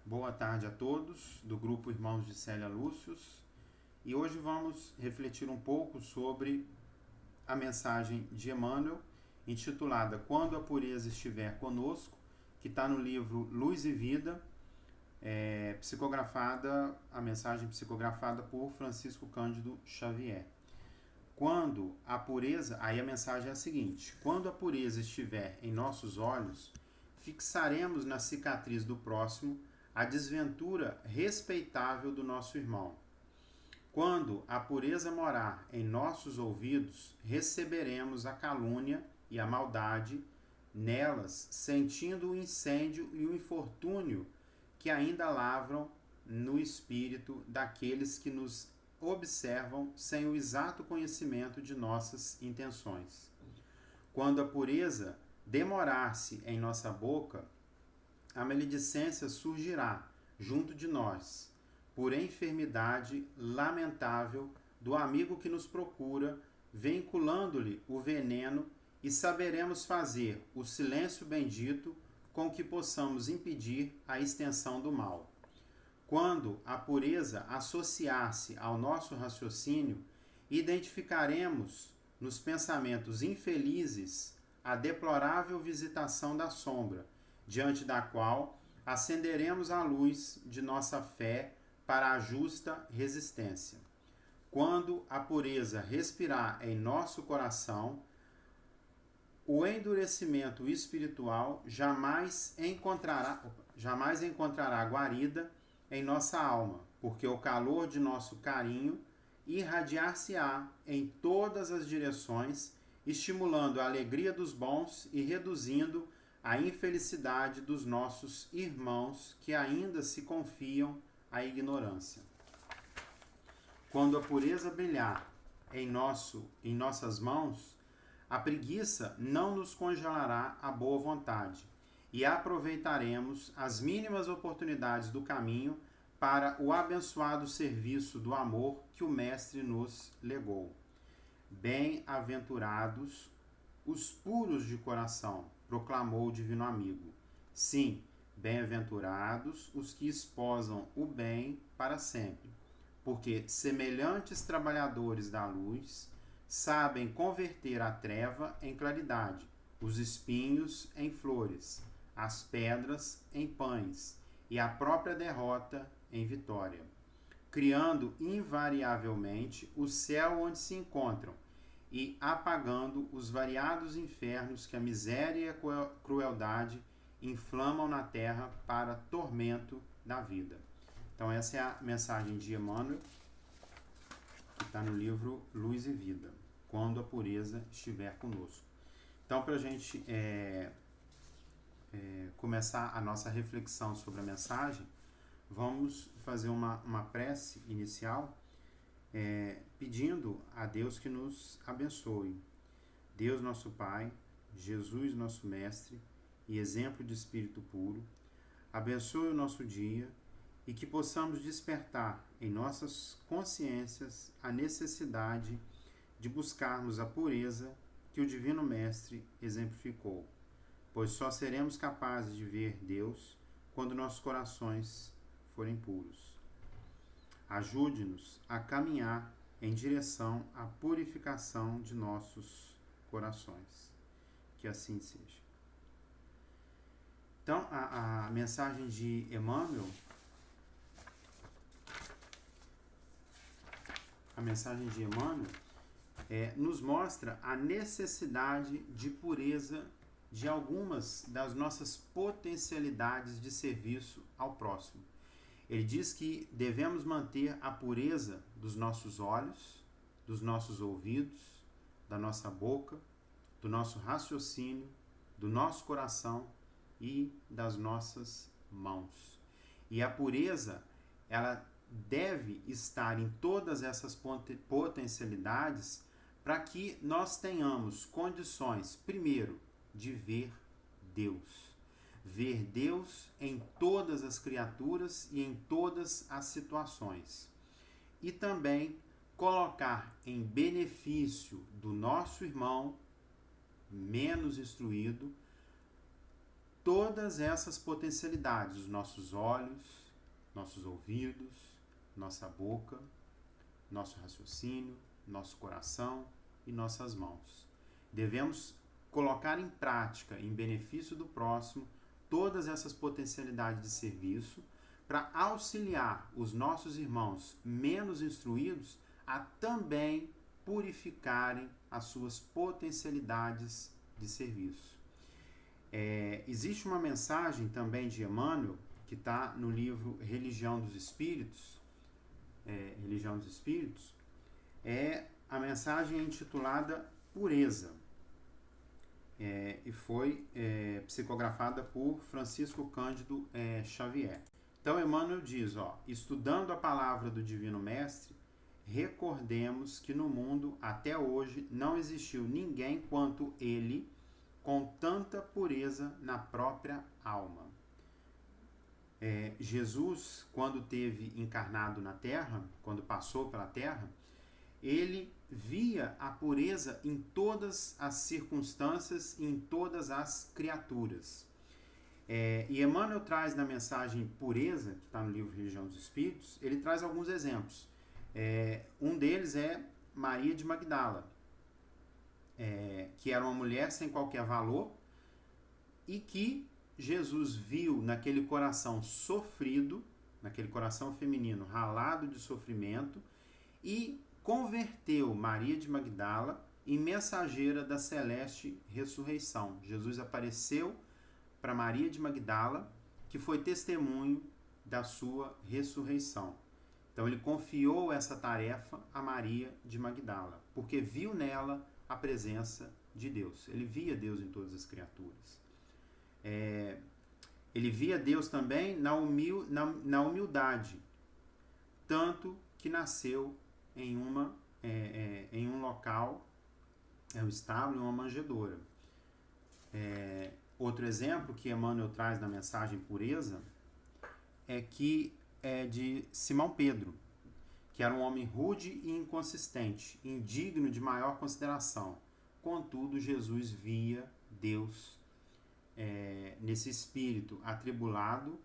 Boa tarde a todos do grupo Irmãos de Célia Lúcius, e hoje vamos refletir um pouco sobre a mensagem de Emmanuel intitulada Quando a Pureza Estiver Conosco, que está no livro Luz e Vida, a mensagem psicografada por Francisco Cândido Xavier. Quando a pureza, aí a mensagem é a seguinte: quando a pureza estiver em nossos olhos, fixaremos na cicatriz do próximo a desventura respeitável do nosso irmão. Quando a pureza morar em nossos ouvidos, receberemos a calúnia e a maldade nelas, sentindo o incêndio e o infortúnio que ainda lavram no espírito daqueles que nos observam sem o exato conhecimento de nossas intenções. Quando a pureza demorar-se em nossa boca, a maledicência surgirá junto de nós, por enfermidade lamentável do amigo que nos procura, vinculando-lhe o veneno, e saberemos fazer o silêncio bendito com que possamos impedir a extensão do mal. Quando a pureza associar-se ao nosso raciocínio, identificaremos nos pensamentos infelizes a deplorável visitação da sombra, diante da qual acenderemos a luz de nossa fé para a justa resistência. Quando a pureza respirar em nosso coração, o endurecimento espiritual jamais encontrará guarida em nossa alma, porque o calor de nosso carinho irradiar-se-á em todas as direções, estimulando a alegria dos bons e reduzindo a infelicidade dos nossos irmãos que ainda se confiam à ignorância. Quando a pureza brilhar em nossas mãos, a preguiça não nos congelará a boa vontade, e aproveitaremos as mínimas oportunidades do caminho para o abençoado serviço do amor que o Mestre nos legou. Bem-aventurados os puros de coração, proclamou o Divino Amigo. Sim, bem-aventurados os que esposam o bem para sempre, porque semelhantes trabalhadores da luz sabem converter a treva em claridade, os espinhos em flores, as pedras em pães e a própria derrota em vitória, criando invariavelmente o céu onde se encontram e apagando os variados infernos que a miséria e a crueldade inflamam na terra para tormento da vida. Então essa é a mensagem de Emmanuel, que está no livro Luz e Vida, quando a pureza estiver conosco. Então, para a gente começar a nossa reflexão sobre a mensagem, vamos fazer uma prece inicial, pedindo a Deus que nos abençoe. Deus nosso Pai, Jesus nosso Mestre e exemplo de espírito puro, abençoe o nosso dia e que possamos despertar em nossas consciências a necessidade de buscarmos a pureza que o Divino Mestre exemplificou, pois só seremos capazes de ver Deus quando nossos corações forem puros. Ajude-nos a caminhar em direção à purificação de nossos corações. Que assim seja. Então, a mensagem de Emmanuel, nos mostra a necessidade de pureza de algumas das nossas potencialidades de serviço ao próximo. Ele diz que devemos manter a pureza dos nossos olhos, dos nossos ouvidos, da nossa boca, do nosso raciocínio, do nosso coração e das nossas mãos. E a pureza, ela deve estar em todas essas potencialidades para que nós tenhamos condições, primeiro, de ver Deus. Ver Deus em todas as criaturas e em todas as situações. E também colocar em benefício do nosso irmão menos instruído todas essas potencialidades, os nossos olhos, nossos ouvidos, nossa boca, nosso raciocínio, nosso coração e nossas mãos. Devemos colocar em prática, em benefício do próximo, todas essas potencialidades de serviço para auxiliar os nossos irmãos menos instruídos a também purificarem as suas potencialidades de serviço. Existe uma mensagem também de Emmanuel, que está no livro Religião dos Espíritos. Religião dos Espíritos, a mensagem intitulada Pureza, e foi psicografada por Francisco Cândido Xavier. Então Emmanuel diz, estudando a palavra do Divino Mestre, recordemos que no mundo até hoje não existiu ninguém quanto ele, com tanta pureza na própria alma. Jesus, quando teve encarnado na Terra, quando passou pela Terra, ele via a pureza em todas as circunstâncias e em todas as criaturas. E Emmanuel traz na mensagem Pureza, que está no livro Religião dos Espíritos, ele traz alguns exemplos. Um deles é Maria de Magdala, que era uma mulher sem qualquer valor e que Jesus viu naquele coração sofrido, naquele coração feminino ralado de sofrimento, e converteu Maria de Magdala em mensageira da celeste ressurreição. Jesus apareceu para Maria de Magdala, que foi testemunho da sua ressurreição. Então ele confiou essa tarefa a Maria de Magdala, porque viu nela a presença de Deus. Ele via Deus em todas as criaturas. Ele via Deus também na humildade, tanto que nasceu em um local, um estábulo, uma manjedoura. Outro exemplo que Emmanuel traz na mensagem Pureza é de Simão Pedro, que era um homem rude e inconsistente, indigno de maior consideração. Contudo, Jesus via Deus nesse espírito atribulado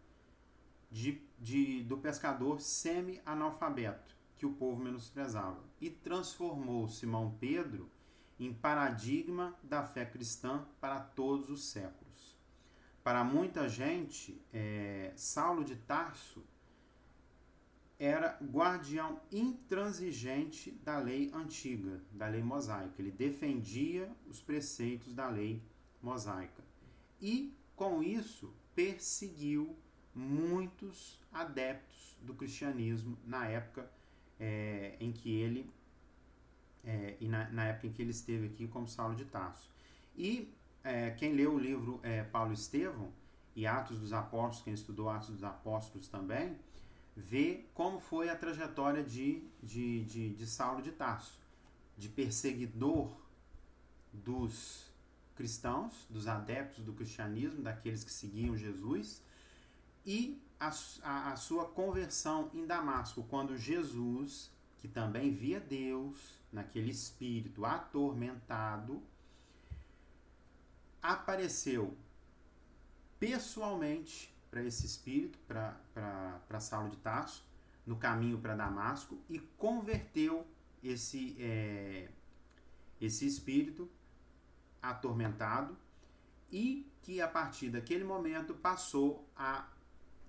do pescador semi-analfabeto, que o povo menosprezava, e transformou Simão Pedro em paradigma da fé cristã para todos os séculos. Para muita gente, Saulo de Tarso era guardião intransigente da lei antiga, da lei mosaica. Ele defendia os preceitos da lei mosaica. E, com isso, perseguiu muitos adeptos do cristianismo na época em que ele esteve aqui como Saulo de Tarso. E quem leu o livro Paulo Estevão e Atos dos Apóstolos, quem estudou Atos dos Apóstolos também, vê como foi a trajetória de Saulo de Tarso, de perseguidor dos cristãos, dos adeptos do cristianismo, daqueles que seguiam Jesus, e a sua conversão em Damasco, quando Jesus, que também via Deus naquele espírito atormentado, apareceu pessoalmente para esse espírito, para Saulo de Tarso, no caminho para Damasco, e converteu esse espírito atormentado, e que a partir daquele momento passou a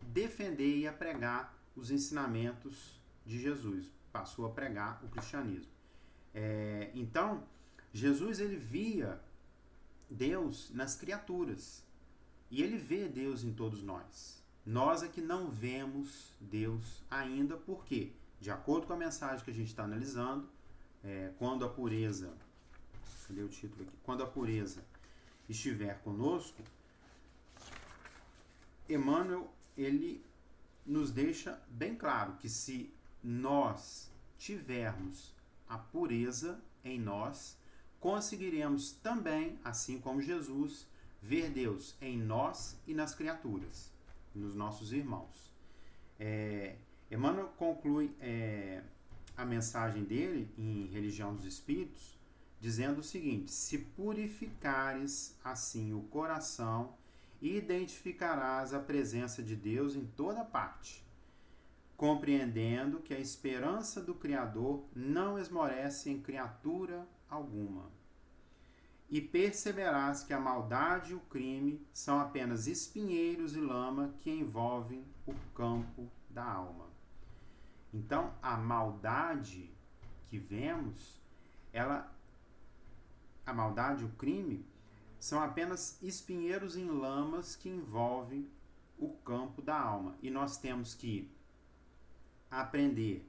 defender e a pregar os ensinamentos de Jesus, passou a pregar o cristianismo. Então, Jesus ele via Deus nas criaturas, e ele vê Deus em todos nós. Nós é que não vemos Deus ainda, porque, de acordo com a mensagem que a gente está analisando, quando a pureza, cadê o título aqui? Quando a pureza estiver conosco, Emmanuel ele nos deixa bem claro que se nós tivermos a pureza em nós, conseguiremos também, assim como Jesus, ver Deus em nós e nas criaturas, nos nossos irmãos. Emmanuel conclui a mensagem dele em Religião dos Espíritos, dizendo o seguinte: se purificares assim o coração e identificarás a presença de Deus em toda parte, compreendendo que a esperança do Criador não esmorece em criatura alguma. E perceberás que a maldade e o crime são apenas espinheiros e lama que envolvem o campo da alma. Então, a maldade que vemos, a maldade e o crime são apenas espinheiros em lamas que envolvem o campo da alma. E nós temos que aprender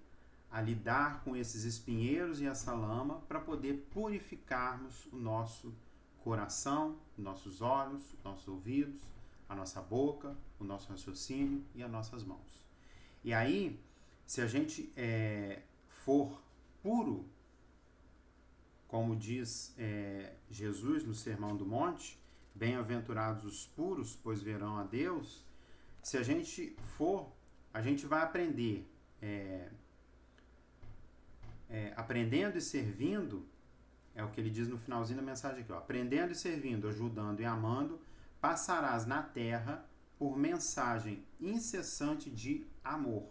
a lidar com esses espinheiros e essa lama para poder purificarmos o nosso coração, nossos olhos, nossos ouvidos, a nossa boca, o nosso raciocínio e as nossas mãos. E aí, se a gente for puro, como diz Jesus no Sermão do Monte, bem-aventurados os puros, pois verão a Deus. Se a gente for, a gente vai aprender, aprendendo e servindo, é o que ele diz no finalzinho da mensagem aqui, ó, aprendendo e servindo, ajudando e amando, passarás na terra por mensagem incessante de amor,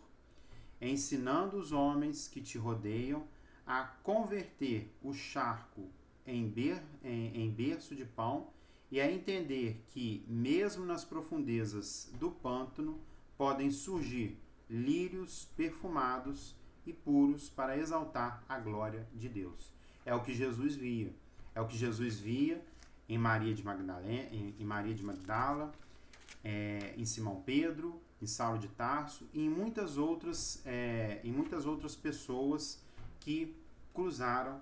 ensinando os homens que te rodeiam a converter o charco em berço de pão e a entender que, mesmo nas profundezas do pântano, podem surgir lírios perfumados e puros para exaltar a glória de Deus. É o que Jesus via. É o que Jesus via em Maria de Magdala, em Simão Pedro, em Saulo de Tarso e em muitas outras pessoas que cruzaram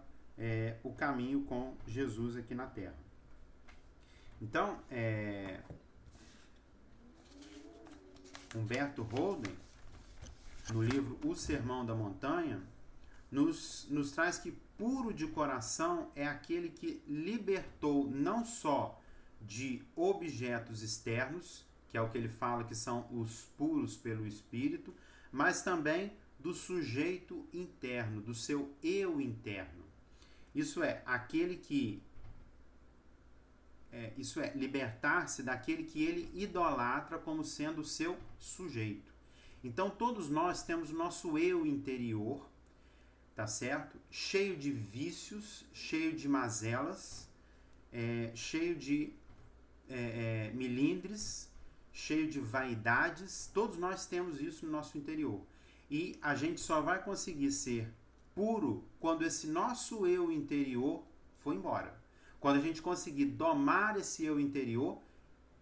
o caminho com Jesus aqui na Terra. Então, Humberto Holden, no livro O Sermão da Montanha, nos traz que puro de coração é aquele que libertou não só de objetos externos, que é o que ele fala que são os puros pelo Espírito, mas também do sujeito interno, do seu eu interno. Isso é, libertar-se daquele que ele idolatra como sendo o seu sujeito. Então todos nós temos o nosso eu interior, tá certo? Cheio de vícios, cheio de mazelas, cheio de milindres, cheio de vaidades. Todos nós temos isso no nosso interior. E a gente só vai conseguir ser puro quando esse nosso eu interior for embora. Quando a gente conseguir domar esse eu interior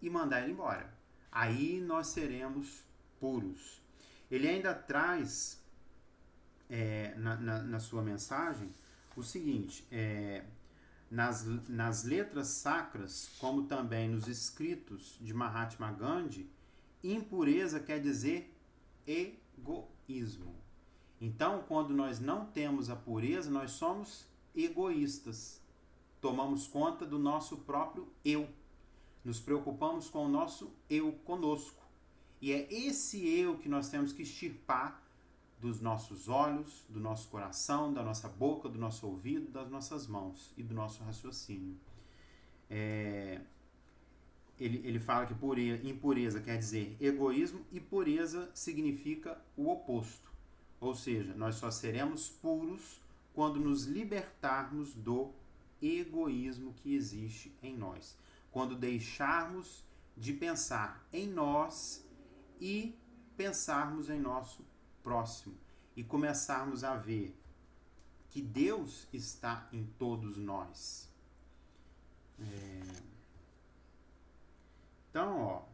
e mandar ele embora. Aí nós seremos puros. Ele ainda traz na sua mensagem o seguinte, nas letras sacras, como também nos escritos de Mahatma Gandhi, impureza quer dizer egoísmo. Então, quando nós não temos a pureza, nós somos egoístas. Tomamos conta do nosso próprio eu. Nos preocupamos com o nosso eu conosco. E é esse eu que nós temos que extirpar dos nossos olhos, do nosso coração, da nossa boca, do nosso ouvido, das nossas mãos e do nosso raciocínio. Ele fala que impureza quer dizer egoísmo e pureza significa o oposto. Ou seja, nós só seremos puros quando nos libertarmos do egoísmo que existe em nós. Quando deixarmos de pensar em nós e pensarmos em nosso próximo e começarmos a ver que Deus está em todos nós. Então,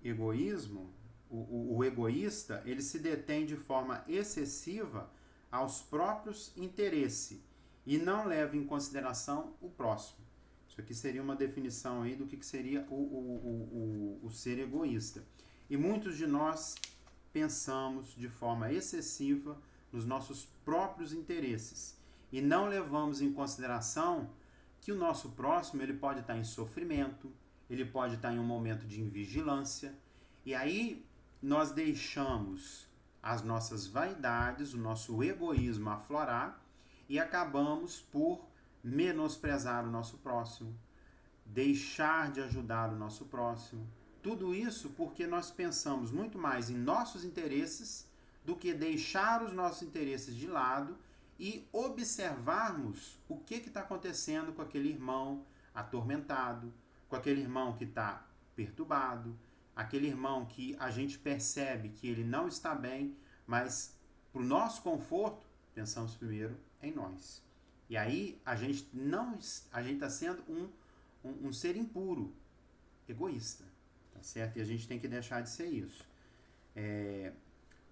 egoísmo, o egoísta, ele se detém de forma excessiva aos próprios interesses e não leva em consideração o próximo. Isso aqui seria uma definição aí do que seria o ser egoísta. E muitos de nós pensamos de forma excessiva nos nossos próprios interesses e não levamos em consideração que o nosso próximo ele pode estar em sofrimento, ele pode estar em um momento de invigilância, e aí nós deixamos as nossas vaidades, o nosso egoísmo aflorar e acabamos por menosprezar o nosso próximo, deixar de ajudar o nosso próximo. Tudo isso porque nós pensamos muito mais em nossos interesses do que deixar os nossos interesses de lado e observarmos o que está acontecendo com aquele irmão atormentado, com aquele irmão que está perturbado, aquele irmão que a gente percebe que ele não está bem, mas para o nosso conforto, pensamos primeiro em nós. E aí a gente está sendo um ser impuro, egoísta, tá certo? E a gente tem que deixar de ser isso.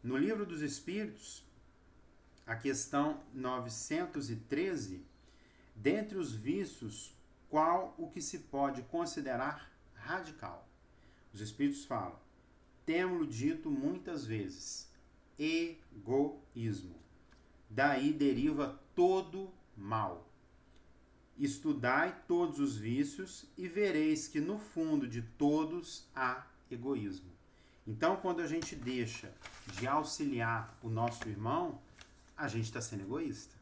No Livro dos Espíritos, a questão 913, dentre os vícios, qual o que se pode considerar radical? Os Espíritos falam, temos dito muitas vezes, egoísmo. Daí deriva todo mal. Estudai todos os vícios e vereis que no fundo de todos há egoísmo. Então, quando a gente deixa de auxiliar o nosso irmão, a gente está sendo egoísta.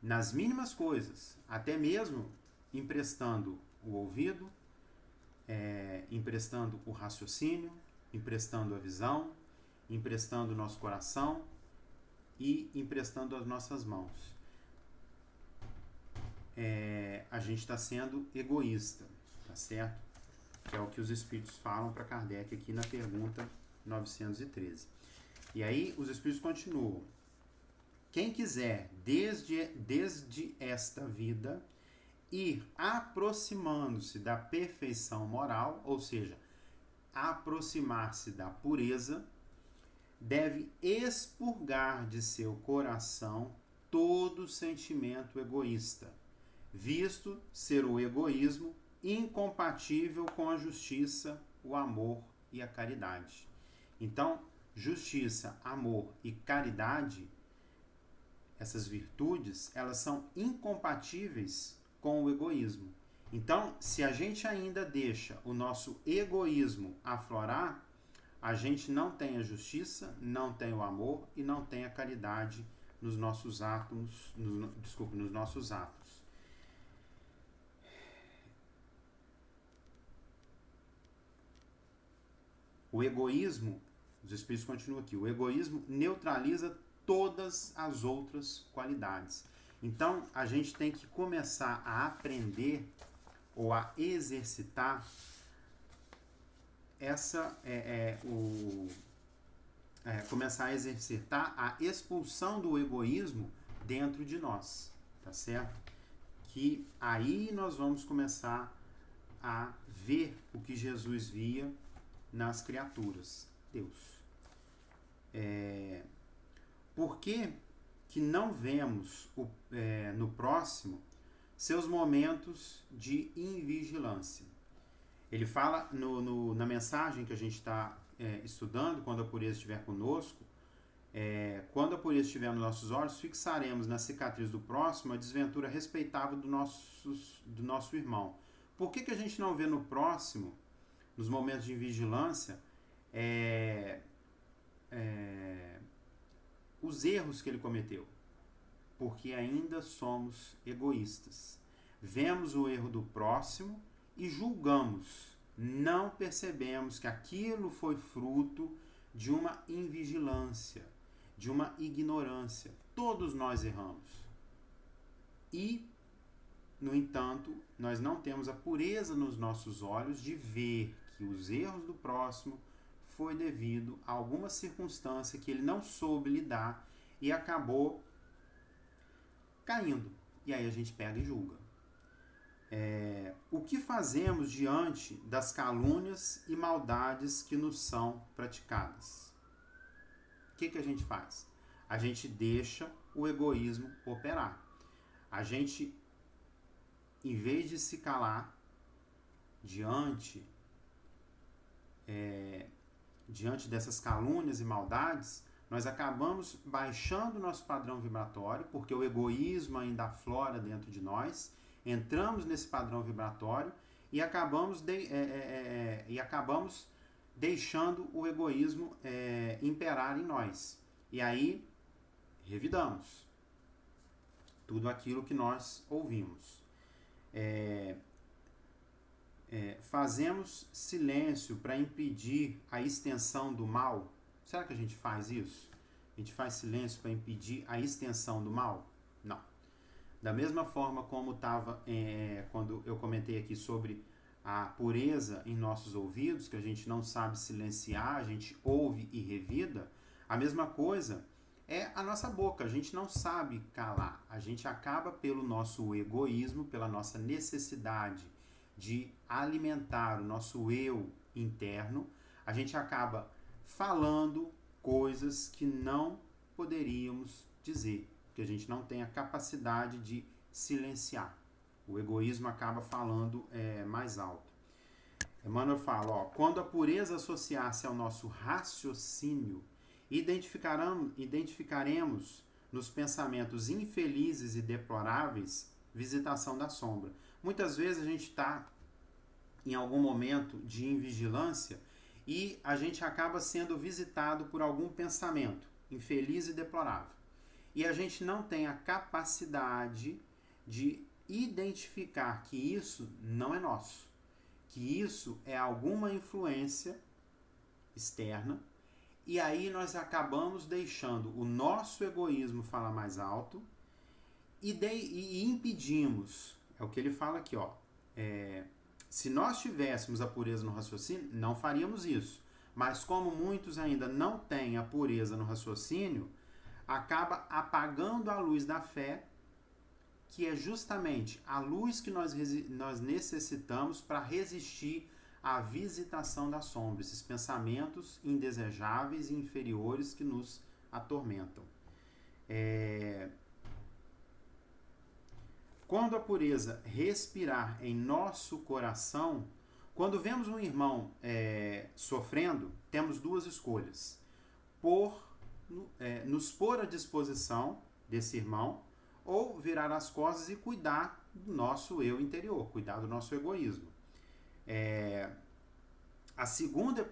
Nas mínimas coisas, até mesmo emprestando o ouvido, emprestando o raciocínio, emprestando a visão, emprestando o nosso coração e emprestando as nossas mãos. A gente está sendo egoísta, tá certo? Que é o que os Espíritos falam para Kardec aqui na pergunta 913. E aí os Espíritos continuam. Quem quiser, desde esta vida, ir aproximando-se da perfeição moral, ou seja, aproximar-se da pureza, deve expurgar de seu coração todo sentimento egoísta, visto ser o egoísmo incompatível com a justiça, o amor e a caridade. Então, justiça, amor e caridade, essas virtudes, elas são incompatíveis com o egoísmo. Então, se a gente ainda deixa o nosso egoísmo aflorar, a gente não tem a justiça, não tem o amor e não tem a caridade nos nossos atos, nos nossos atos. O egoísmo, os Espíritos continuam aqui, o egoísmo neutraliza todas as outras qualidades. Então, a gente tem que começar a aprender ou a exercitar começar a exercitar a expulsão do egoísmo dentro de nós, tá certo? Que aí nós vamos começar a ver o que Jesus via nas criaturas, Deus. Por que não vemos no próximo seus momentos de invigilância? Ele fala na mensagem que a gente está estudando, quando a pureza estiver conosco, quando a pureza estiver nos nossos olhos, fixaremos na cicatriz do próximo a desventura respeitável do nosso irmão. Por que a gente não vê no próximo, nos momentos de vigilância, os erros que ele cometeu? Porque ainda somos egoístas. Vemos o erro do próximo e julgamos. Não percebemos que aquilo foi fruto de uma invigilância, de uma ignorância. Todos nós erramos. E, no entanto, nós não temos a pureza nos nossos olhos de ver que os erros do próximo foi devido a alguma circunstância que ele não soube lidar e acabou caindo. E aí a gente pega e julga. O que fazemos diante das calúnias e maldades que nos são praticadas? O que a gente faz? A gente deixa o egoísmo operar. A gente, em vez de se calar diante dessas calúnias e maldades, nós acabamos baixando o nosso padrão vibratório, porque o egoísmo ainda aflora dentro de nós, entramos nesse padrão vibratório e acabamos deixando o egoísmo imperar em nós. E aí, revidamos tudo aquilo que nós ouvimos. fazemos silêncio para impedir a extensão do mal? Será que a gente faz isso? A gente faz silêncio para impedir a extensão do mal? Não. Da mesma forma como estava quando eu comentei aqui sobre a pureza em nossos ouvidos, que a gente não sabe silenciar, a gente ouve e revida, a mesma coisa é a nossa boca, a gente não sabe calar, a gente acaba pelo nosso egoísmo, pela nossa necessidade de alimentar o nosso eu interno, a gente acaba falando coisas que não poderíamos dizer, porque a gente não tem a capacidade de silenciar. O egoísmo acaba falando mais alto. Emmanuel fala, quando a pureza associar-se ao nosso raciocínio, identificaremos nos pensamentos infelizes e deploráveis visitação da sombra. Muitas vezes a gente está em algum momento de invigilância e a gente acaba sendo visitado por algum pensamento infeliz e deplorável. E a gente não tem a capacidade de identificar que isso não é nosso, que isso é alguma influência externa, e aí nós acabamos deixando o nosso egoísmo falar mais alto e impedimos, é o que ele fala aqui, se nós tivéssemos a pureza no raciocínio, não faríamos isso, mas como muitos ainda não têm a pureza no raciocínio, acaba apagando a luz da fé, que é justamente a luz que nós necessitamos para resistir à visitação da sombra, esses pensamentos indesejáveis e inferiores que nos atormentam. Quando a pureza respirar em nosso coração, quando vemos um irmão sofrendo, temos duas escolhas. Nos pôr à disposição desse irmão, ou virar as costas e cuidar do nosso eu interior, cuidar do nosso egoísmo. A segunda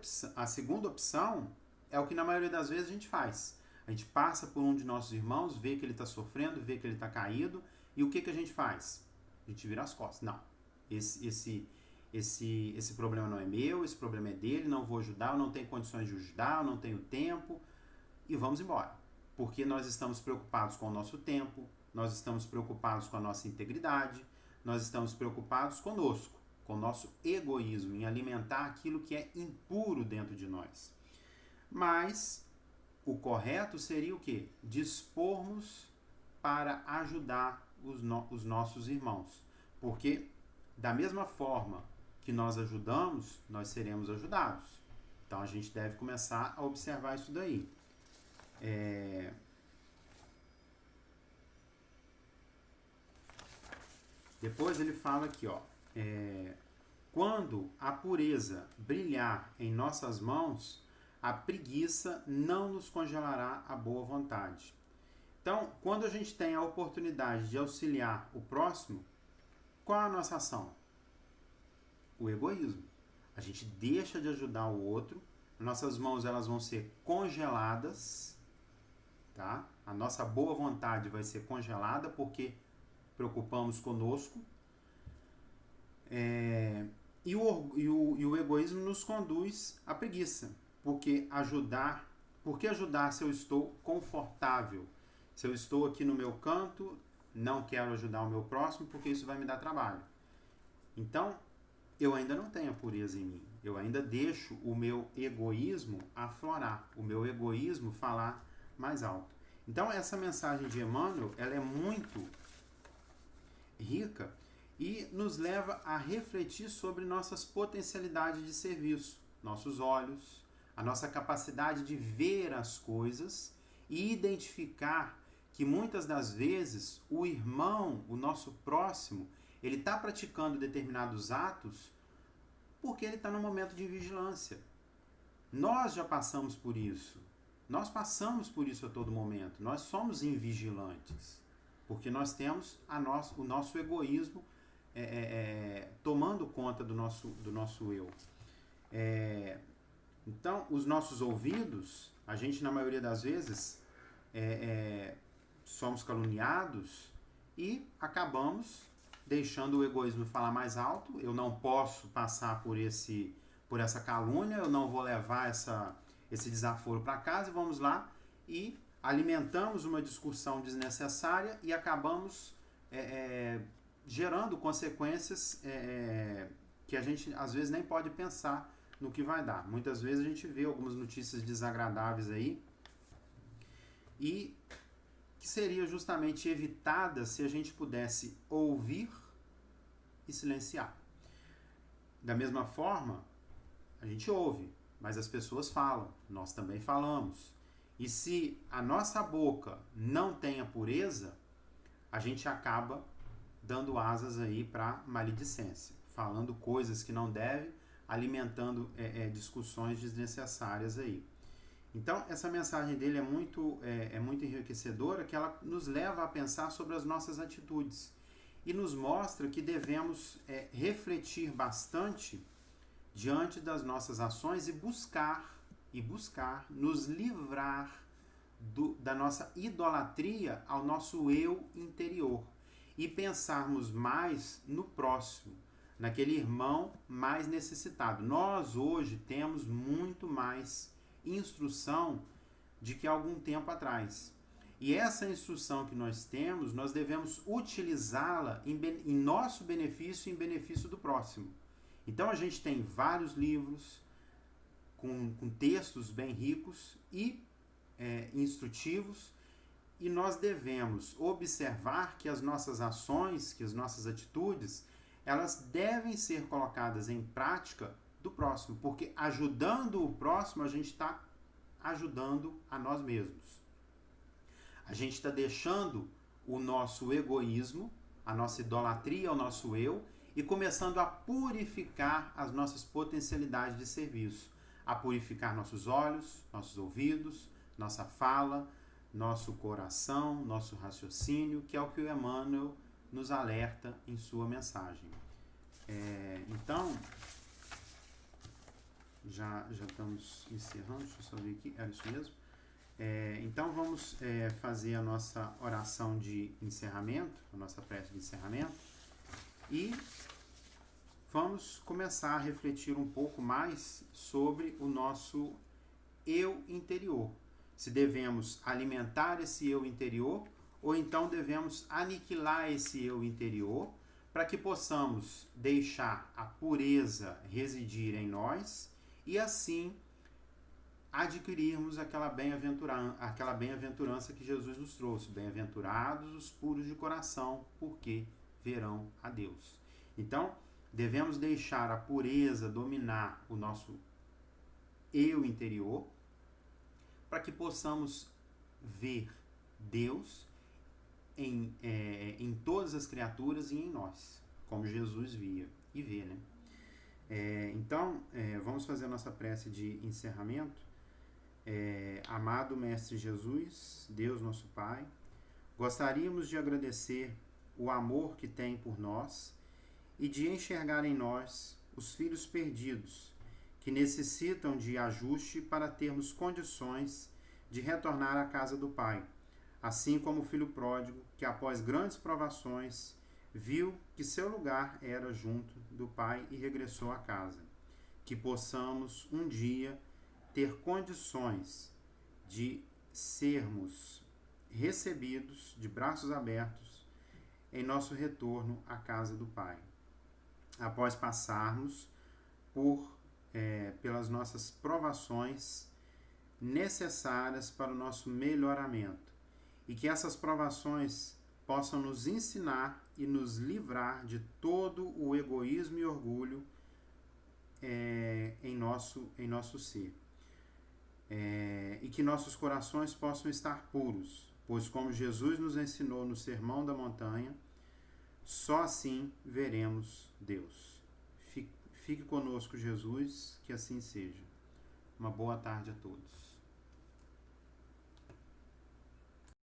opção é o que na maioria das vezes a gente faz. A gente passa por um de nossos irmãos, vê que ele está sofrendo, vê que ele está caído, e o que a gente faz? A gente vira as costas. Não, esse problema não é meu, esse problema é dele, não vou ajudar, eu não tenho condições de ajudar, eu não tenho tempo, e vamos embora. Porque nós estamos preocupados com o nosso tempo, nós estamos preocupados com a nossa integridade, nós estamos preocupados conosco, com o nosso egoísmo, em alimentar aquilo que é impuro dentro de nós. Mas o correto seria o quê? Dispormos para ajudar os nossos irmãos. Porque da mesma forma que nós ajudamos, nós seremos ajudados. Então a gente deve começar a observar isso daí. Depois ele fala aqui, quando a pureza brilhar em nossas mãos, a preguiça não nos congelará a boa vontade. Então, quando a gente tem a oportunidade de auxiliar o próximo, qual é a nossa ação? O egoísmo. A gente deixa de ajudar o outro, nossas mãos elas vão ser congeladas, tá? A nossa boa vontade vai ser congelada porque preocupamos conosco, e o egoísmo nos conduz à preguiça, porque ajudar se eu estou confortável, se eu estou aqui no meu canto, não quero ajudar o meu próximo porque isso vai me dar trabalho. Então, eu ainda não tenho a pureza em mim, eu ainda deixo o meu egoísmo aflorar, o meu egoísmo falar mais alto. Então, essa mensagem de Emmanuel, ela é muito rica e nos leva a refletir sobre nossas potencialidades de serviço, nossos olhos, a nossa capacidade de ver as coisas e identificar que muitas das vezes o irmão, o nosso próximo, ele está praticando determinados atos porque ele está no momento de vigilância. Nós já passamos por isso. Nós passamos por isso a todo momento. Nós somos invigilantes. Porque nós temos o nosso egoísmo tomando conta do nosso eu. Então, os nossos ouvidos, a gente na maioria das vezes somos caluniados e acabamos deixando o egoísmo falar mais alto. Eu não posso passar por essa calúnia, eu não vou levar esse desaforo para casa, e vamos lá e alimentamos uma discussão desnecessária e acabamos gerando consequências que a gente às vezes nem pode pensar no que vai dar. Muitas vezes a gente vê algumas notícias desagradáveis aí e que seria justamente evitada se a gente pudesse ouvir e silenciar. Da mesma forma, a gente ouve, mas as pessoas falam, nós também falamos. E se a nossa boca não tem a pureza, a gente acaba dando asas aí para maledicência, falando coisas que não deve, alimentando discussões desnecessárias aí. Então, essa mensagem dele é muito enriquecedora, que ela nos leva a pensar sobre as nossas atitudes e nos mostra que devemos refletir bastante diante das nossas ações e buscar nos livrar da nossa idolatria ao nosso eu interior e pensarmos mais no próximo, naquele irmão mais necessitado. Nós hoje temos muito mais instrução de que há algum tempo atrás. E essa instrução que nós temos, nós devemos utilizá-la em nosso benefício e em benefício do próximo. Então a gente tem vários livros com textos bem ricos e instrutivos, e nós devemos observar que as nossas ações, que as nossas atitudes, elas devem ser colocadas em prática do próximo, porque ajudando o próximo, a gente está ajudando a nós mesmos. A gente está deixando o nosso egoísmo, a nossa idolatria, o nosso eu, e começando a purificar as nossas potencialidades de serviço, a purificar nossos olhos, nossos ouvidos, nossa fala, nosso coração, nosso raciocínio, que é o que o Emmanuel nos alerta em sua mensagem. Então, já estamos encerrando, deixa eu só ver aqui, era isso mesmo? Então vamos fazer a nossa oração de encerramento, a nossa prece de encerramento, e vamos começar a refletir um pouco mais sobre o nosso eu interior. Se devemos alimentar esse eu interior ou então devemos aniquilar esse eu interior para que possamos deixar a pureza residir em nós e assim adquirirmos aquela bem-aventurança que Jesus nos trouxe. Bem-aventurados os puros de coração, porque verão a Deus. Então, devemos deixar a pureza dominar o nosso eu interior para que possamos ver Deus em todas as criaturas e em nós, como Jesus via e vê, né? Então, vamos fazer a nossa prece de encerramento. Amado Mestre Jesus, Deus nosso Pai, gostaríamos de agradecer o amor que tem por nós e de enxergar em nós os filhos perdidos que necessitam de ajuste para termos condições de retornar à casa do Pai, assim como o filho pródigo que, após grandes provações, viu que seu lugar era junto do Pai e regressou à casa. Que possamos um dia ter condições de sermos recebidos de braços abertos em nosso retorno à casa do Pai, após passarmos pelas nossas provações necessárias para o nosso melhoramento, e que essas provações possam nos ensinar e nos livrar de todo o egoísmo e orgulho em nosso ser. E que nossos corações possam estar puros, pois como Jesus nos ensinou no Sermão da Montanha, só assim veremos Deus. Fique conosco, Jesus, que assim seja. Uma boa tarde a todos.